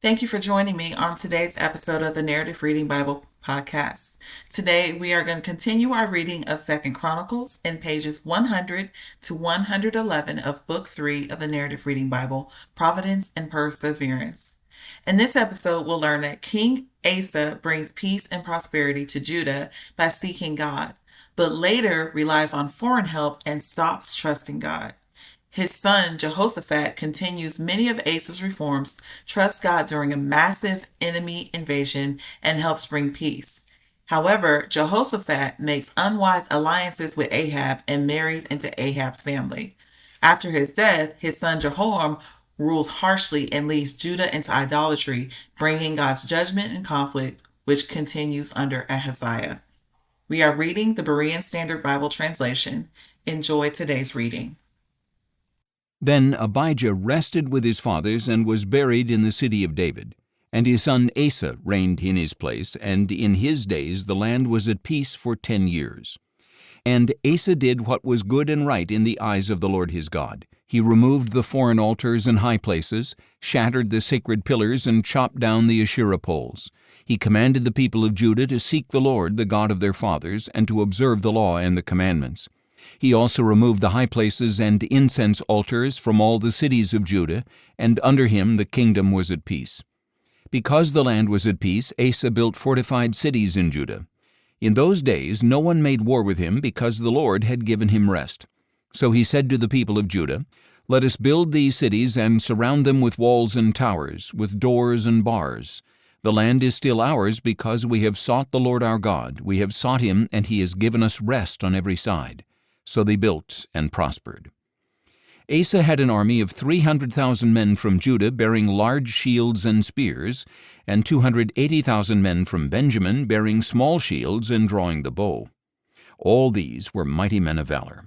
Thank you for joining me on today's episode of the Narrative Reading Bible Podcast. Today we are going to continue our reading of 2nd Chronicles in pages 100 to 111 of Book 3 of the Narrative Reading Bible, Providence and Perseverance. In this episode, we'll learn that King Asa brings peace and prosperity to Judah by seeking God, but later relies on foreign help and stops trusting God. His son, Jehoshaphat, continues many of Asa's reforms, trusts God during a massive enemy invasion, and helps bring peace. However, Jehoshaphat makes unwise alliances with Ahab and marries into Ahab's family. After his death, his son Jehoram rules harshly and leads Judah into idolatry, bringing God's judgment and conflict, which continues under Ahaziah. We are reading the Berean Standard Bible translation. Enjoy today's reading. Then Abijah rested with his fathers and was buried in the city of David. And his son Asa reigned in his place, and in his days the land was at peace for 10 years. And Asa did what was good and right in the eyes of the Lord his God. He removed the foreign altars and high places, shattered the sacred pillars, and chopped down the Asherah poles. He commanded the people of Judah to seek the Lord, the God of their fathers, and to observe the law and the commandments. He also removed the high places and incense altars from all the cities of Judah, and under him the kingdom was at peace. Because the land was at peace, Asa built fortified cities in Judah. In those days no one made war with him, because the Lord had given him rest. So he said to the people of Judah, "Let us build these cities and surround them with walls and towers, with doors and bars. The land is still ours, because we have sought the Lord our God. We have sought him, and he has given us rest on every side." So they built and prospered. Asa had an army of 300,000 men from Judah bearing large shields and spears, and 280,000 men from Benjamin bearing small shields and drawing the bow. All these were mighty men of valor.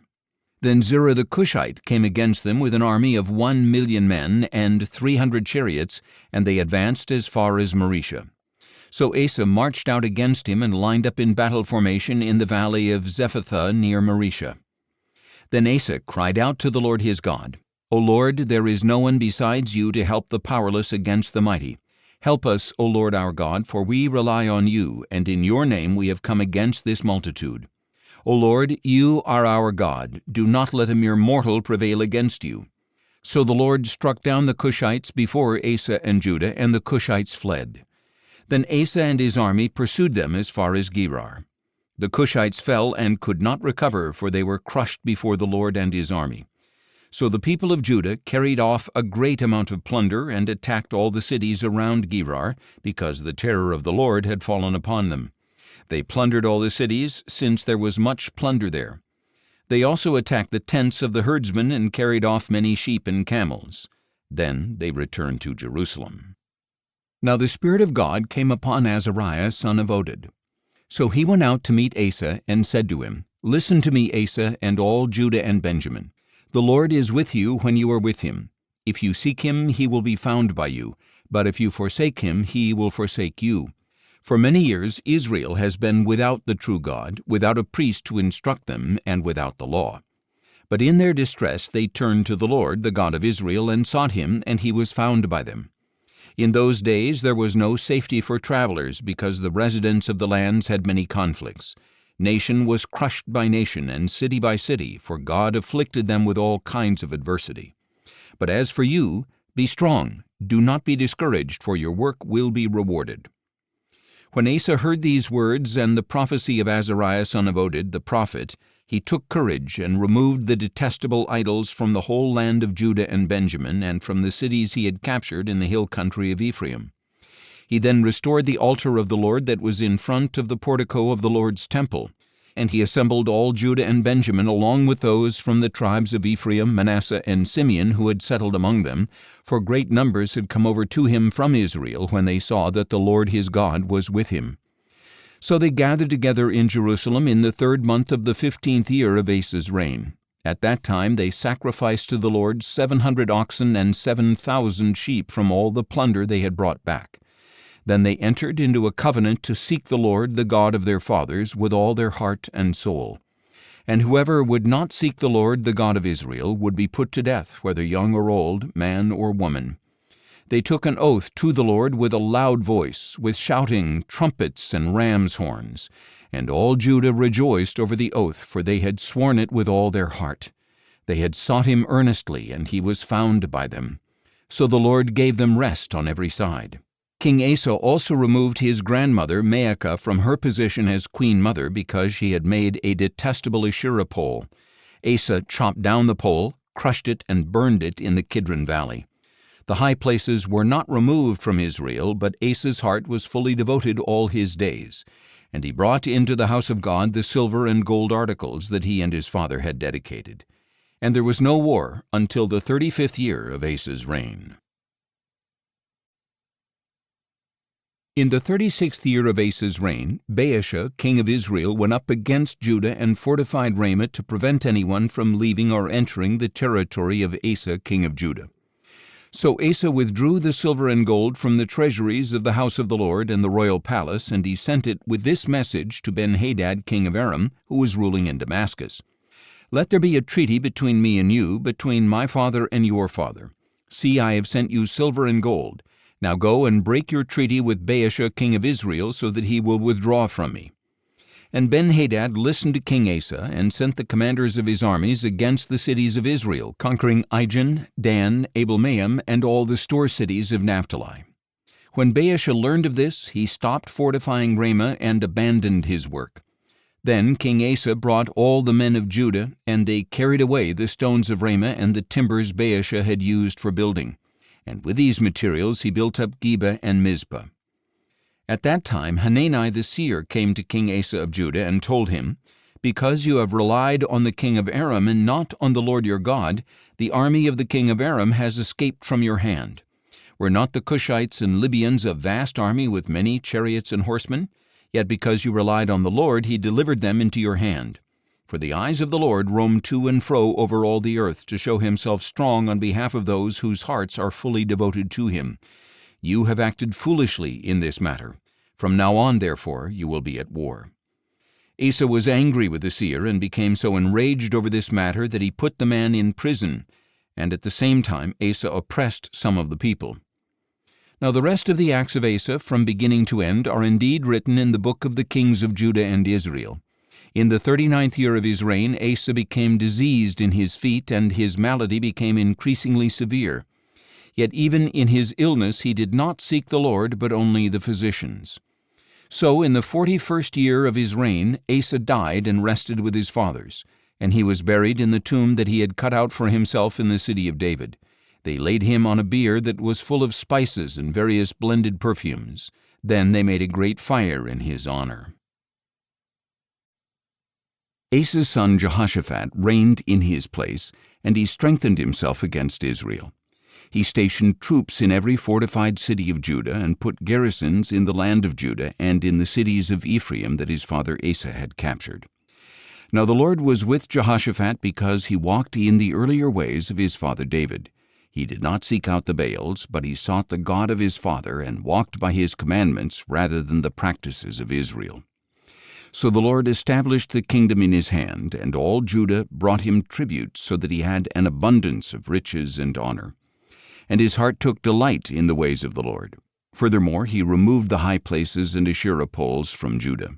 Then Zerah the Cushite came against them with an army of 1,000,000 men and 300 chariots, and they advanced as far as Mareshah. So Asa marched out against him and lined up in battle formation in the valley of Zephathah near Mareshah. Then Asa cried out to the Lord his God, "O Lord, there is no one besides you to help the powerless against the mighty. Help us, O Lord our God, for we rely on you, and in your name we have come against this multitude. O Lord, you are our God. Do not let a mere mortal prevail against you." So the Lord struck down the Cushites before Asa and Judah, and the Cushites fled. Then Asa and his army pursued them as far as Gerar. The Cushites fell and could not recover, for they were crushed before the Lord and his army. So the people of Judah carried off a great amount of plunder and attacked all the cities around Gerar, because the terror of the Lord had fallen upon them. They plundered all the cities, since there was much plunder there. They also attacked the tents of the herdsmen and carried off many sheep and camels. Then they returned to Jerusalem. Now the Spirit of God came upon Azariah son of Oded. So he went out to meet Asa and said to him, "Listen to me, Asa, and all Judah and Benjamin. The Lord is with you when you are with him. If you seek him, he will be found by you. But if you forsake him, he will forsake you. For many years Israel has been without the true God, without a priest to instruct them, and without the law. But in their distress they turned to the Lord, the God of Israel, and sought him, and he was found by them. In those days there was no safety for travelers, because the residents of the lands had many conflicts. Nation was crushed by nation, and city by city, for God afflicted them with all kinds of adversity. But as for you, be strong, do not be discouraged, for your work will be rewarded." When Asa heard these words and the prophecy of Azariah son of Oded the prophet, he took courage and removed the detestable idols from the whole land of Judah and Benjamin, and from the cities he had captured in the hill country of Ephraim. He then restored the altar of the Lord that was in front of the portico of the Lord's temple, and he assembled all Judah and Benjamin along with those from the tribes of Ephraim, Manasseh, and Simeon who had settled among them, for great numbers had come over to him from Israel when they saw that the Lord his God was with him. So they gathered together in Jerusalem in the 3rd month of the 15th year of Asa's reign. At that time they sacrificed to the Lord 700 oxen and 7,000 sheep from all the plunder they had brought back. Then they entered into a covenant to seek the Lord, the God of their fathers, with all their heart and soul. And whoever would not seek the Lord, the God of Israel, would be put to death, whether young or old, man or woman. They took an oath to the Lord with a loud voice, with shouting, trumpets, and ram's horns. And all Judah rejoiced over the oath, for they had sworn it with all their heart. They had sought him earnestly, and he was found by them. So the Lord gave them rest on every side. King Asa also removed his grandmother Maacah from her position as queen mother because she had made a detestable Asherah pole. Asa chopped down the pole, crushed it, and burned it in the Kidron Valley. The high places were not removed from Israel, but Asa's heart was fully devoted all his days. And he brought into the house of God the silver and gold articles that he and his father had dedicated. And there was no war until the 35th year of Asa's reign. In the 36th year of Asa's reign, Baasha, king of Israel, went up against Judah and fortified Ramah to prevent anyone from leaving or entering the territory of Asa, king of Judah. So Asa withdrew the silver and gold from the treasuries of the house of the Lord and the royal palace, and he sent it with this message to Ben-Hadad, king of Aram, who was ruling in Damascus. Let there be a treaty between me and you, between my father and your father. See, I have sent you silver and gold. Now go and break your treaty with Baasha, king of Israel, so that he will withdraw from me. And Ben-Hadad listened to King Asa, and sent the commanders of his armies against the cities of Israel, conquering Ijon, Dan, Abel-maim, and all the store cities of Naphtali. When Baasha learned of this, he stopped fortifying Ramah and abandoned his work. Then King Asa brought all the men of Judah, and they carried away the stones of Ramah and the timbers Baasha had used for building. And with these materials he built up Geba and Mizpah. At that time Hanani the seer came to King Asa of Judah and told him, Because you have relied on the king of Aram and not on the Lord your God, the army of the king of Aram has escaped from your hand. Were not the Cushites and Libyans a vast army with many chariots and horsemen? Yet because you relied on the Lord, he delivered them into your hand. For the eyes of the Lord roam to and fro over all the earth, to show himself strong on behalf of those whose hearts are fully devoted to him. You have acted foolishly in this matter. From now on, therefore, you will be at war. Asa was angry with the seer, and became so enraged over this matter that he put the man in prison, and at the same time Asa oppressed some of the people. Now the rest of the acts of Asa, from beginning to end, are indeed written in the book of the kings of Judah and Israel. In the 39th year of his reign, Asa became diseased in his feet, and his malady became increasingly severe. Yet even in his illness he did not seek the Lord, but only the physicians. So in the 41st year of his reign, Asa died and rested with his fathers, and he was buried in the tomb that he had cut out for himself in the city of David. They laid him on a bier that was full of spices and various blended perfumes. Then they made a great fire in his honor. Asa's son Jehoshaphat reigned in his place, and he strengthened himself against Israel. He stationed troops in every fortified city of Judah, and put garrisons in the land of Judah and in the cities of Ephraim that his father Asa had captured. Now the Lord was with Jehoshaphat because he walked in the earlier ways of his father David. He did not seek out the Baals, but he sought the God of his father, and walked by his commandments rather than the practices of Israel. So the Lord established the kingdom in his hand, and all Judah brought him tribute, so that he had an abundance of riches and honor. And his heart took delight in the ways of the Lord. Furthermore, he removed the high places and Asherah poles from Judah.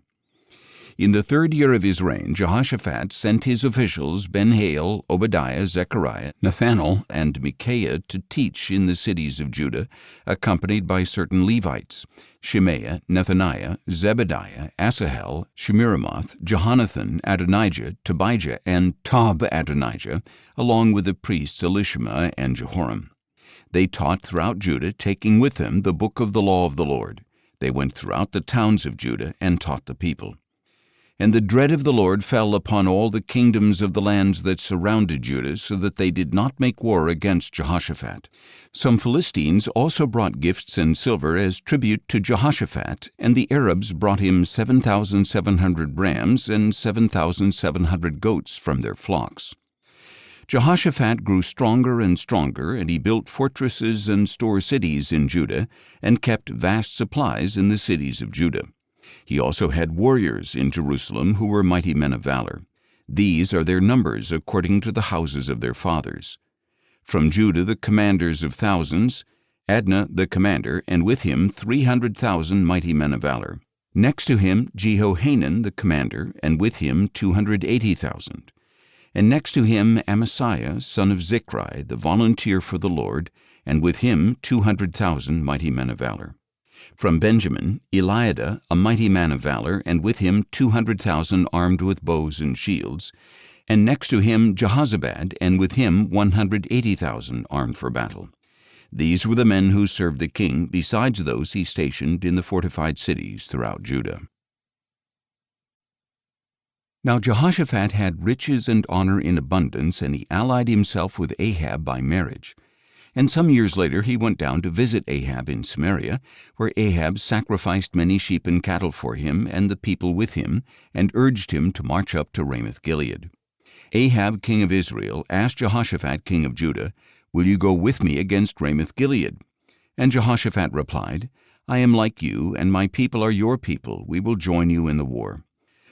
In the 3rd year of his reign, Jehoshaphat sent his officials Ben-Hail, Obadiah, Zechariah, Nathanael, and Micaiah to teach in the cities of Judah, accompanied by certain Levites, Shemaiah, Nethaniah, Zebediah, Asahel, Shemiramoth, Jehonathan, Adonijah, Tobijah, and Tob-Adonijah, along with the priests Elishama and Jehoram. They taught throughout Judah, taking with them the book of the law of the Lord. They went throughout the towns of Judah and taught the people. And the dread of the Lord fell upon all the kingdoms of the lands that surrounded Judah, so that they did not make war against Jehoshaphat. Some Philistines also brought gifts and silver as tribute to Jehoshaphat, and the Arabs brought him 7,700 rams and 7,700 goats from their flocks. Jehoshaphat grew stronger and stronger, and he built fortresses and store cities in Judah, and kept vast supplies in the cities of Judah. He also had warriors in Jerusalem who were mighty men of valor. These are their numbers according to the houses of their fathers. From Judah the commanders of thousands, Adnah the commander, and with him 300,000 mighty men of valor. Next to him Jehohanan the commander, and with him 280,000. And next to him Amasiah son of Zichri, the volunteer for the Lord, and with him 200,000 mighty men of valor. From Benjamin, Eliada, a mighty man of valor, and with him 200,000 armed with bows and shields. And next to him Jehoshaphat, and with him 180,000 armed for battle. These were the men who served the king, besides those he stationed in the fortified cities throughout Judah. Now Jehoshaphat had riches and honor in abundance, and he allied himself with Ahab by marriage. And some years later he went down to visit Ahab in Samaria, where Ahab sacrificed many sheep and cattle for him and the people with him, and urged him to march up to Ramoth-Gilead. Ahab king of Israel asked Jehoshaphat king of Judah, "Will you go with me against Ramoth-Gilead?" And Jehoshaphat replied, "I am like you, and my people are your people. We will join you in the war."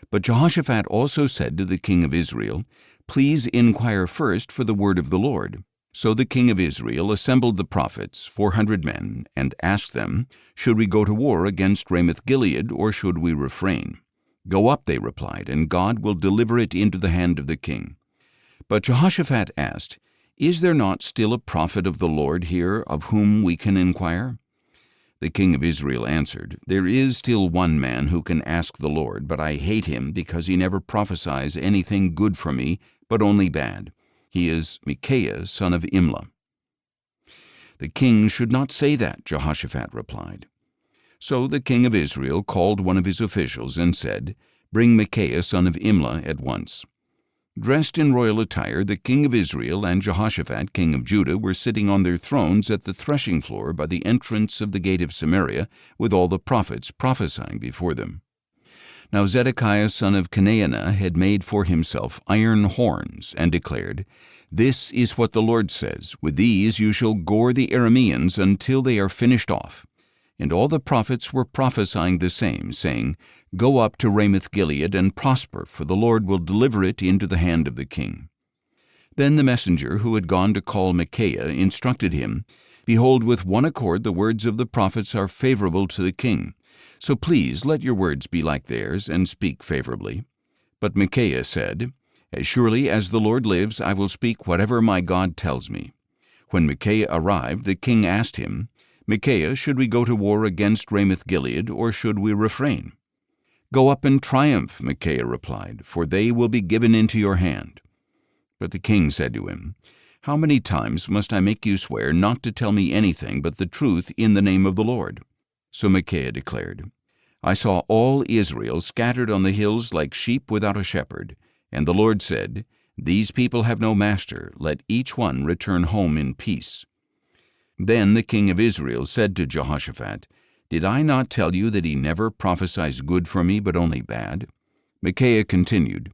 But Jehoshaphat also said to the king of Israel, "Please inquire first for the word of the Lord." So the king of Israel assembled the prophets, 400 men, and asked them, "Should we go to war against Ramoth-Gilead, or should we refrain?" "Go up," they replied, "and God will deliver it into the hand of the king." But Jehoshaphat asked, "Is there not still a prophet of the Lord here of whom we can inquire?" The king of Israel answered, "There is still one man who can ask the Lord, but I hate him because he never prophesies anything good for me, but only bad. He is Micaiah, son of Imlah." "The king should not say that," Jehoshaphat replied. So the king of Israel called one of his officials and said, "Bring Micaiah, son of Imlah, at once." Dressed in royal attire, the king of Israel and Jehoshaphat, king of Judah, were sitting on their thrones at the threshing floor by the entrance of the gate of Samaria, with all the prophets prophesying before them. Now Zedekiah son of Chenaanah had made for himself iron horns, and declared, "This is what the Lord says, With these you shall gore the Arameans until they are finished off." And all the prophets were prophesying the same, saying, "Go up to Ramoth-Gilead and prosper, for the Lord will deliver it into the hand of the king." Then the messenger who had gone to call Micaiah instructed him, "Behold, with one accord the words of the prophets are favorable to the king. So please let your words be like theirs, and speak favorably." But Micaiah said, "As surely as the Lord lives, I will speak whatever my God tells me." When Micaiah arrived, the king asked him, "Micaiah, should we go to war against Ramoth-Gilead, or should we refrain?" "Go up and triumph," Micaiah replied, "for they will be given into your hand." But the king said to him, "How many times must I make you swear not to tell me anything but the truth in the name of the Lord?" So Micaiah declared, "I saw all Israel scattered on the hills like sheep without a shepherd. And the Lord said, These people have no master. Let each one return home in peace." Then the king of Israel said to Jehoshaphat, "Did I not tell you that he never prophesies good for me, but only bad?" Micaiah continued,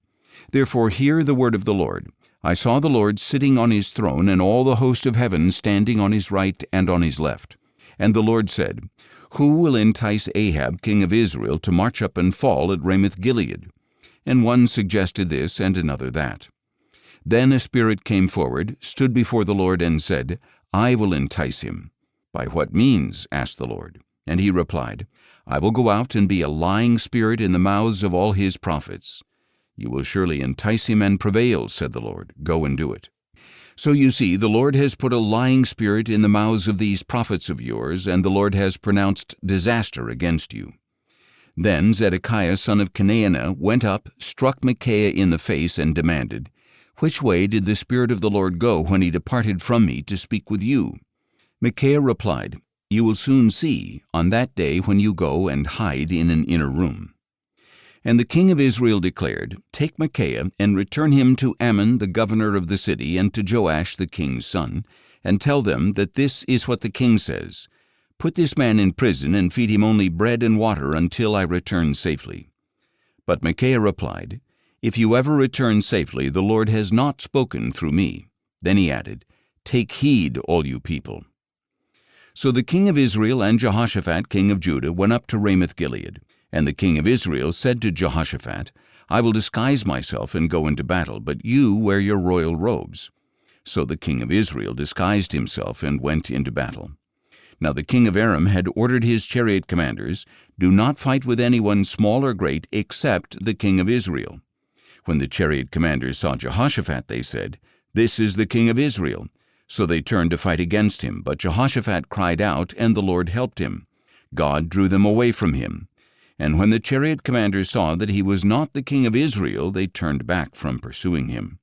"Therefore hear the word of the Lord. I saw the Lord sitting on his throne, and all the host of heaven standing on his right and on his left. And the Lord said, Who will entice Ahab king of Israel to march up and fall at Ramoth-Gilead? And one suggested this, and another that. Then a spirit came forward, stood before the Lord, and said, I will entice him. By what means? Asked the Lord. And he replied, I will go out and be a lying spirit in the mouths of all his prophets. You will surely entice him and prevail, said the Lord. Go and do it. So you see, the Lord has put a lying spirit in the mouths of these prophets of yours, and the Lord has pronounced disaster against you. Then Zedekiah son of Chenaanah went up, struck Micaiah in the face, and demanded, Which way did the Spirit of the Lord go when he departed from me to speak with you? Micaiah replied, You will soon see, on that day when you go and hide in an inner room. And the king of Israel declared, Take Micaiah, and return him to Ammon the governor of the city, and to Joash the king's son, and tell them that this is what the king says, Put this man in prison, and feed him only bread and water until I return safely. But Micaiah replied, If you ever return safely, the Lord has not spoken through me. Then he added, Take heed, all you people. So the king of Israel and Jehoshaphat king of Judah went up to Ramoth-Gilead. And the king of Israel said to Jehoshaphat, I will disguise myself and go into battle, but you wear your royal robes. So the king of Israel disguised himself and went into battle. Now the king of Aram had ordered his chariot commanders, "Do not fight with anyone small or great except the king of Israel." When the chariot commanders saw Jehoshaphat, they said, "This is the king of Israel." So they turned to fight against him, but Jehoshaphat cried out, and the Lord helped him. God drew them away from him. And when the chariot commanders saw that he was not the king of Israel, they turned back from pursuing him.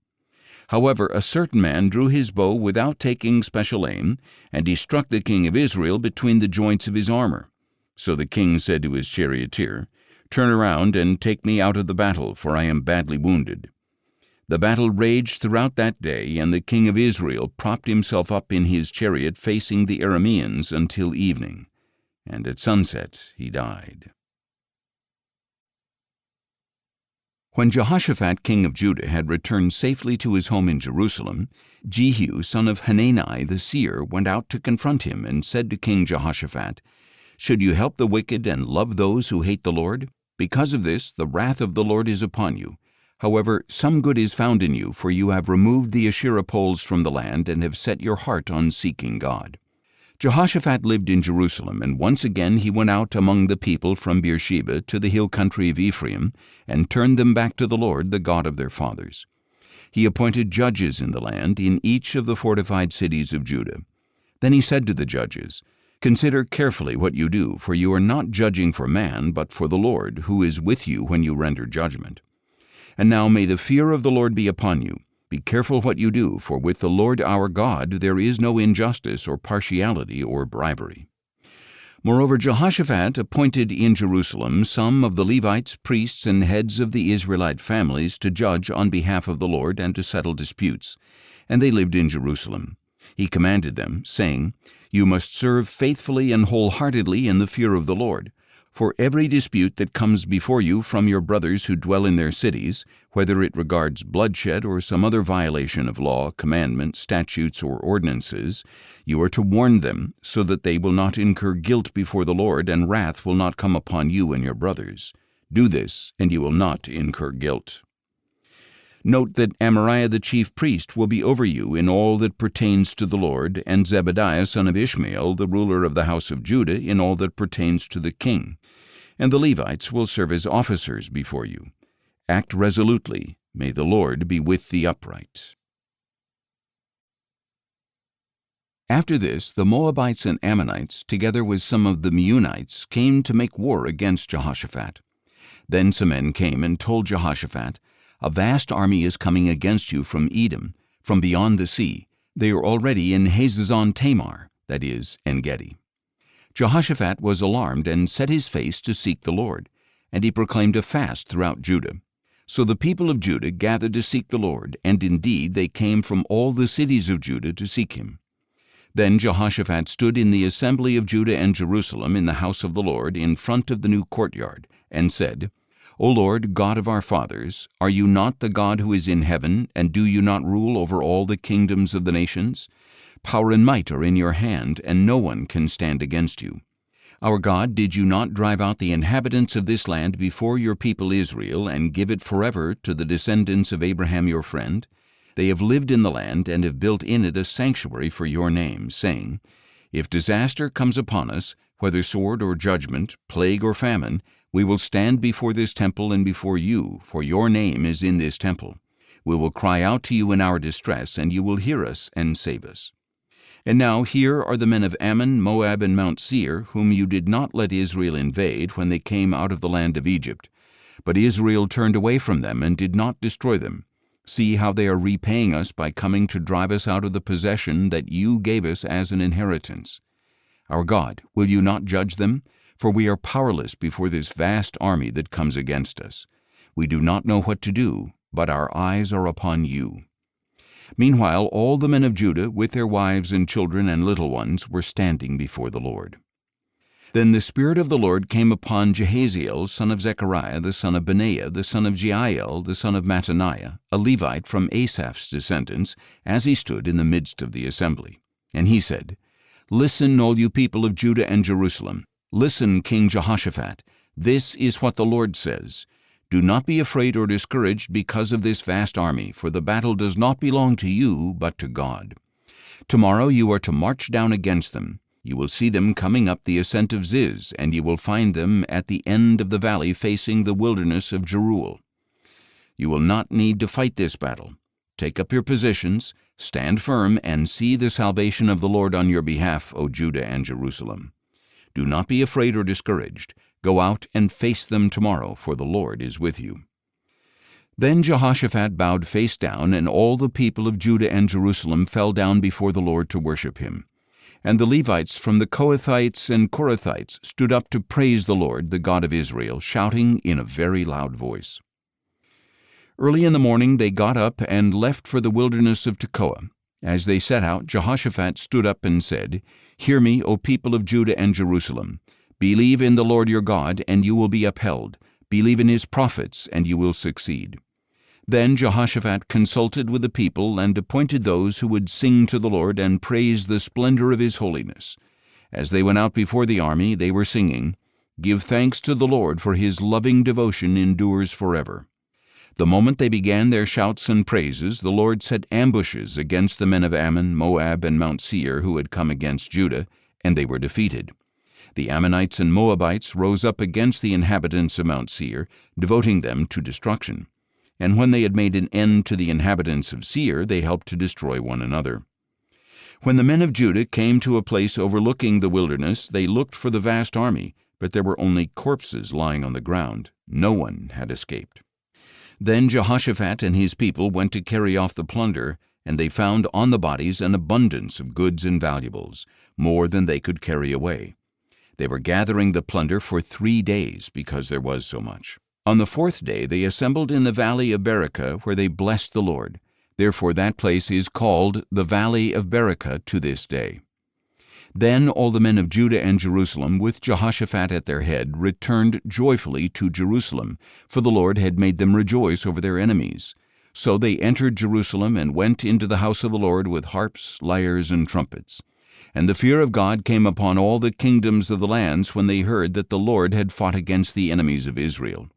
However, a certain man drew his bow without taking special aim, and he struck the king of Israel between the joints of his armor. So the king said to his charioteer, "Turn around and take me out of the battle, for I am badly wounded." The battle raged throughout that day, and the king of Israel propped himself up in his chariot facing the Arameans until evening, and at sunset he died. When Jehoshaphat king of Judah had returned safely to his home in Jerusalem, Jehu son of Hanani the seer went out to confront him and said to King Jehoshaphat, "Should you help the wicked and love those who hate the Lord? Because of this the wrath of the Lord is upon you. However, some good is found in you, for you have removed the Asherah poles from the land and have set your heart on seeking God." Jehoshaphat lived in Jerusalem, and once again he went out among the people from Beersheba to the hill country of Ephraim, and turned them back to the Lord, the God of their fathers. He appointed judges in the land, in each of the fortified cities of Judah. Then he said to the judges, "Consider carefully what you do, for you are not judging for man, but for the Lord, who is with you when you render judgment. And now may the fear of the Lord be upon you. Be careful what you do, for with the Lord our God there is no injustice or partiality or bribery." Moreover, Jehoshaphat appointed in Jerusalem some of the Levites, priests, and heads of the Israelite families to judge on behalf of the Lord and to settle disputes, and they lived in Jerusalem. He commanded them, saying, "You must serve faithfully and wholeheartedly in the fear of the Lord. For every dispute that comes before you from your brothers who dwell in their cities, whether it regards bloodshed or some other violation of law, commandment, statutes, or ordinances, you are to warn them, so that they will not incur guilt before the Lord, and wrath will not come upon you and your brothers. Do this, and you will not incur guilt. Note that Amariah the chief priest will be over you in all that pertains to the Lord, and Zebediah son of Ishmael, the ruler of the house of Judah, in all that pertains to the king. And the Levites will serve as officers before you. Act resolutely. May the Lord be with the upright." After this, the Moabites and Ammonites, together with some of the Meunites, came to make war against Jehoshaphat. Then some men came and told Jehoshaphat, "A vast army is coming against you from Edom, from beyond the sea. They are already in Hazazon Tamar," that is, En-gedi. Jehoshaphat was alarmed and set his face to seek the Lord, and he proclaimed a fast throughout Judah. So the people of Judah gathered to seek the Lord, and indeed they came from all the cities of Judah to seek him. Then Jehoshaphat stood in the assembly of Judah and Jerusalem in the house of the Lord in front of the new courtyard, and said, "O Lord, God of our fathers, are you not the God who is in heaven, and do you not rule over all the kingdoms of the nations? Power and might are in your hand, and no one can stand against you. Our God, did you not drive out the inhabitants of this land before your people Israel, and give it forever to the descendants of Abraham your friend? They have lived in the land and have built in it a sanctuary for your name, saying, 'If disaster comes upon us, whether sword or judgment, plague or famine, we will stand before this temple and before you, for your name is in this temple. We will cry out to you in our distress, and you will hear us and save us.' And now here are the men of Ammon, Moab, and Mount Seir, whom you did not let Israel invade when they came out of the land of Egypt. But Israel turned away from them and did not destroy them. See how they are repaying us by coming to drive us out of the possession that you gave us as an inheritance. Our God, will you not judge them? For we are powerless before this vast army that comes against us. We do not know what to do, but our eyes are upon you." Meanwhile, all the men of Judah, with their wives and children and little ones, were standing before the Lord. Then the Spirit of the Lord came upon Jahaziel, son of Zechariah, the son of Benaiah, the son of Jeiel, the son of Mattaniah, a Levite from Asaph's descendants, as he stood in the midst of the assembly. And he said, "Listen, all you people of Judah and Jerusalem. Listen, King Jehoshaphat. This is what the Lord says. Do not be afraid or discouraged because of this vast army, for the battle does not belong to you, but to God. Tomorrow you are to march down against them. You will see them coming up the ascent of Ziz, and you will find them at the end of the valley facing the wilderness of Jeruel. You will not need to fight this battle. Take up your positions, stand firm, and see the salvation of the Lord on your behalf, O Judah and Jerusalem. Do not be afraid or discouraged. Go out and face them tomorrow, for the Lord is with you." Then Jehoshaphat bowed face down, and all the people of Judah and Jerusalem fell down before the Lord to worship him. And the Levites from the Kohathites and Korathites stood up to praise the Lord, the God of Israel, shouting in a very loud voice. Early in the morning they got up and left for the wilderness of Tekoa. As they set out, Jehoshaphat stood up and said, "Hear me, O people of Judah and Jerusalem. Believe in the Lord your God, and you will be upheld. Believe in his prophets, and you will succeed." Then Jehoshaphat consulted with the people and appointed those who would sing to the Lord and praise the splendor of his holiness. As they went out before the army, they were singing, "Give thanks to the Lord, for his loving devotion endures forever." The moment they began their shouts and praises, the Lord set ambushes against the men of Ammon, Moab, and Mount Seir who had come against Judah, and they were defeated. The Ammonites and Moabites rose up against the inhabitants of Mount Seir, devoting them to destruction. And when they had made an end to the inhabitants of Seir, they helped to destroy one another. When the men of Judah came to a place overlooking the wilderness, they looked for the vast army, but there were only corpses lying on the ground. No one had escaped. Then Jehoshaphat and his people went to carry off the plunder, and they found on the bodies an abundance of goods and valuables, more than they could carry away. They were gathering the plunder for 3 days because there was so much. On the 4th day they assembled in the valley of Berekah, where they blessed the Lord. Therefore that place is called the Valley of Berekah to this day. Then all the men of Judah and Jerusalem, with Jehoshaphat at their head, returned joyfully to Jerusalem, for the Lord had made them rejoice over their enemies. So they entered Jerusalem and went into the house of the Lord with harps, lyres, and trumpets. And the fear of God came upon all the kingdoms of the lands when they heard that the Lord had fought against the enemies of Israel.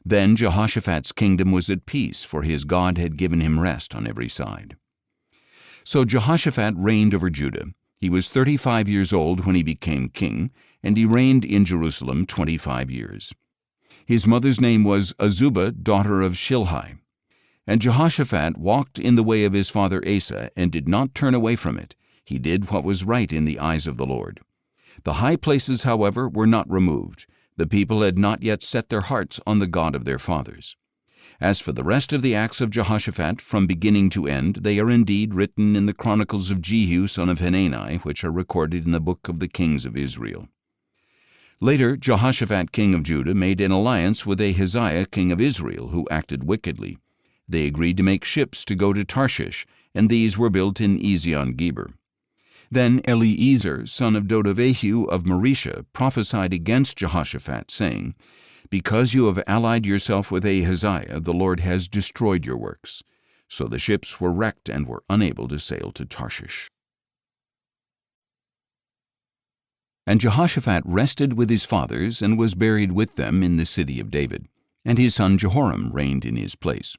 Then Jehoshaphat's kingdom was at peace, for his God had given him rest on every side. So Jehoshaphat reigned over Judah. He was 35 years old when he became king, and he reigned in Jerusalem 25 years. His mother's name was Azubah, daughter of Shilhi. And Jehoshaphat walked in the way of his father Asa, and did not turn away from it. He did what was right in the eyes of the Lord. The high places, however, were not removed. The people had not yet set their hearts on the God of their fathers. As for the rest of the acts of Jehoshaphat, from beginning to end, they are indeed written in the Chronicles of Jehu son of Hanani, which are recorded in the book of the kings of Israel. Later, Jehoshaphat king of Judah made an alliance with Ahaziah king of Israel, who acted wickedly. They agreed to make ships to go to Tarshish, and these were built in Ezion-Geber. Then Eliezer, son of Dodavehu of Maresha, prophesied against Jehoshaphat, saying, "Because you have allied yourself with Ahaziah, the Lord has destroyed your works." So the ships were wrecked and were unable to sail to Tarshish. And Jehoshaphat rested with his fathers, and was buried with them in the city of David. And his son Jehoram reigned in his place.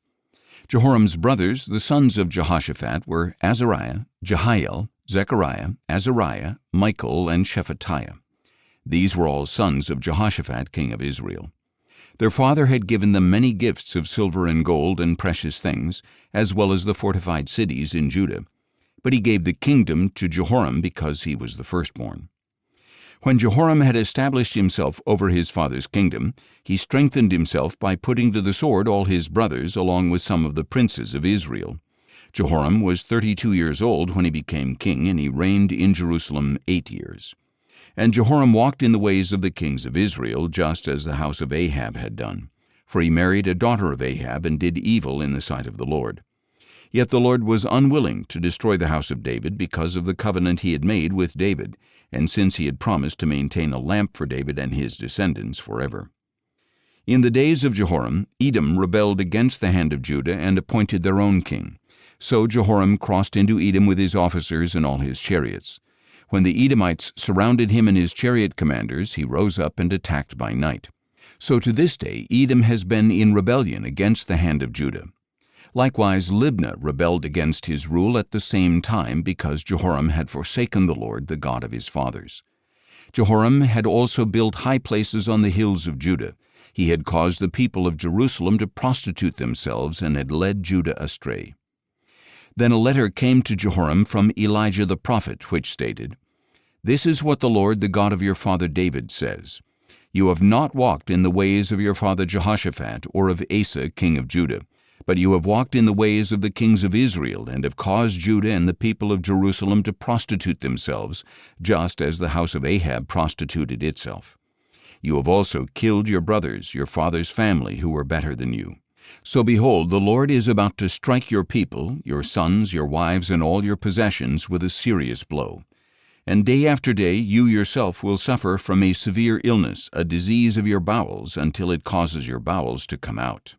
Jehoram's brothers, the sons of Jehoshaphat, were Azariah, Jehiel, Zechariah, Azariah, Michael, and Shephatiah. These were all sons of Jehoshaphat king of Israel. Their father had given them many gifts of silver and gold and precious things, as well as the fortified cities in Judah. But he gave the kingdom to Jehoram because he was the firstborn. When Jehoram had established himself over his father's kingdom, he strengthened himself by putting to the sword all his brothers, along with some of the princes of Israel. Jehoram was 32 years old when he became king, and he reigned in Jerusalem 8 years. And Jehoram walked in the ways of the kings of Israel, just as the house of Ahab had done. For he married a daughter of Ahab, and did evil in the sight of the Lord. Yet the Lord was unwilling to destroy the house of David because of the covenant he had made with David, and since he had promised to maintain a lamp for David and his descendants forever. In the days of Jehoram, Edom rebelled against the hand of Judah and appointed their own king. So Jehoram crossed into Edom with his officers and all his chariots. When the Edomites surrounded him and his chariot commanders, he rose up and attacked by night. So to this day Edom has been in rebellion against the hand of Judah. Likewise, Libnah rebelled against his rule at the same time because Jehoram had forsaken the Lord, the God of his fathers. Jehoram had also built high places on the hills of Judah. He had caused the people of Jerusalem to prostitute themselves and had led Judah astray. Then a letter came to Jehoram from Elijah the prophet, which stated, "This is what the Lord, the God of your father David, says. You have not walked in the ways of your father Jehoshaphat or of Asa, king of Judah, but you have walked in the ways of the kings of Israel, and have caused Judah and the people of Jerusalem to prostitute themselves, just as the house of Ahab prostituted itself. You have also killed your brothers, your father's family, who were better than you. So behold, the Lord is about to strike your people, your sons, your wives, and all your possessions with a serious blow. And day after day you yourself will suffer from a severe illness, a disease of your bowels, until it causes your bowels to come out."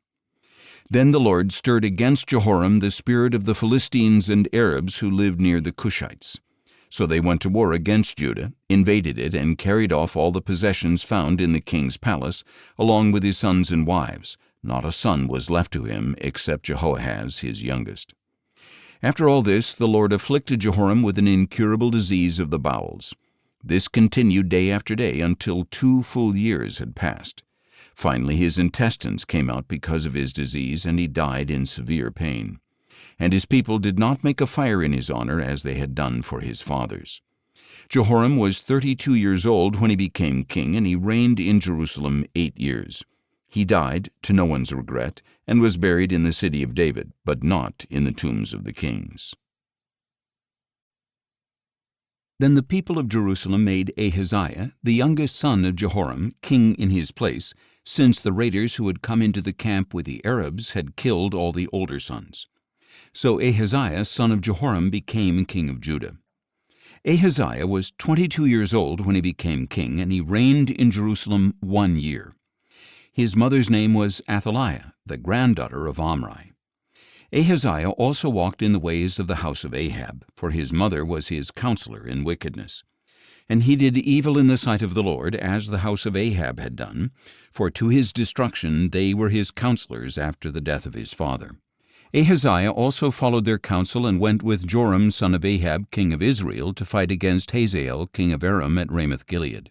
Then the Lord stirred against Jehoram the spirit of the Philistines and Arabs who lived near the Cushites. So they went to war against Judah, invaded it, and carried off all the possessions found in the king's palace, along with his sons and wives. Not a son was left to him, except Jehoahaz, his youngest. After all this, the Lord afflicted Jehoram with an incurable disease of the bowels. This continued day after day until 2 full years had passed. Finally, his intestines came out because of his disease, and he died in severe pain. And his people did not make a fire in his honor as they had done for his fathers. Jehoram was 32 years old when he became king, and he reigned in Jerusalem 8 years. He died, to no one's regret, and was buried in the city of David, but not in the tombs of the kings. Then the people of Jerusalem made Ahaziah, the youngest son of Jehoram, king in his place, since the raiders who had come into the camp with the Arabs had killed all the older sons. So Ahaziah, son of Jehoram, became king of Judah. Ahaziah was 22 years old when he became king, and he reigned in Jerusalem 1 year. His mother's name was Athaliah, the granddaughter of Omri. Ahaziah also walked in the ways of the house of Ahab, for his mother was his counselor in wickedness. And he did evil in the sight of the Lord, as the house of Ahab had done, for to his destruction they were his counselors after the death of his father. Ahaziah also followed their counsel and went with Joram son of Ahab, king of Israel, to fight against Hazael, king of Aram, at Ramoth-Gilead.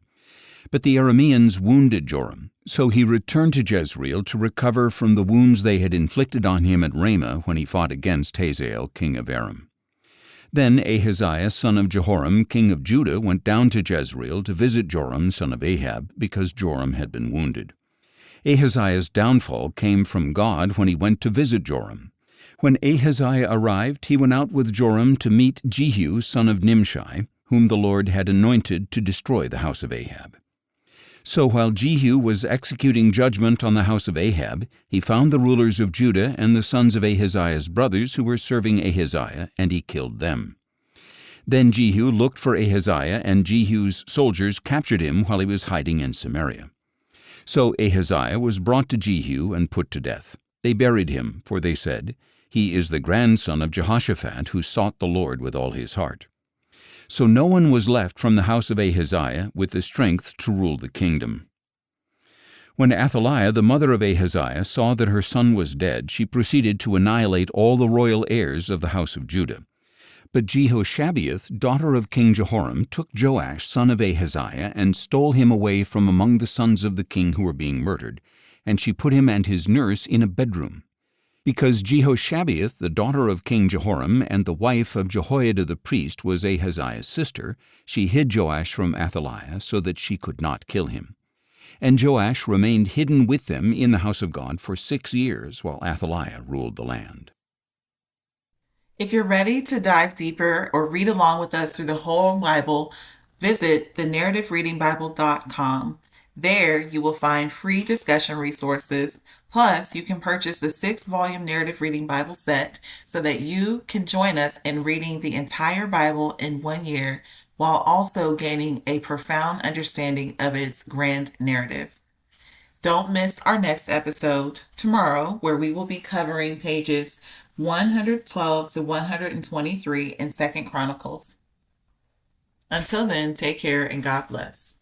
But the Arameans wounded Joram, so he returned to Jezreel to recover from the wounds they had inflicted on him at Ramah when he fought against Hazael, king of Aram. Then Ahaziah, son of Jehoram, king of Judah, went down to Jezreel to visit Joram, son of Ahab, because Joram had been wounded. Ahaziah's downfall came from God when he went to visit Joram. When Ahaziah arrived, he went out with Joram to meet Jehu, son of Nimshi, whom the Lord had anointed to destroy the house of Ahab. So while Jehu was executing judgment on the house of Ahab, he found the rulers of Judah and the sons of Ahaziah's brothers who were serving Ahaziah, and he killed them. Then Jehu looked for Ahaziah, and Jehu's soldiers captured him while he was hiding in Samaria. So Ahaziah was brought to Jehu and put to death. They buried him, for they said, "He is the grandson of Jehoshaphat, who sought the Lord with all his heart." So no one was left from the house of Ahaziah with the strength to rule the kingdom. When Athaliah, the mother of Ahaziah, saw that her son was dead, she proceeded to annihilate all the royal heirs of the house of Judah. But Jehoshabeath, daughter of King Jehoram, took Joash, son of Ahaziah, and stole him away from among the sons of the king who were being murdered, and she put him and his nurse in a bedroom. Because Jehoshabeath, the daughter of King Jehoram, and the wife of Jehoiada the priest, was Ahaziah's sister, she hid Joash from Athaliah so that she could not kill him. And Joash remained hidden with them in the house of God for 6 years, while Athaliah ruled the land. If you're ready to dive deeper or read along with us through the whole Bible, visit thenarrativereadingbible.com. There you will find free discussion resources. Plus, you can purchase the 6-volume Narrative Reading Bible set so that you can join us in reading the entire Bible in 1 year while also gaining a profound understanding of its grand narrative. Don't miss our next episode tomorrow, where we will be covering pages 112 to 123 in 2 Chronicles. Until then, take care and God bless.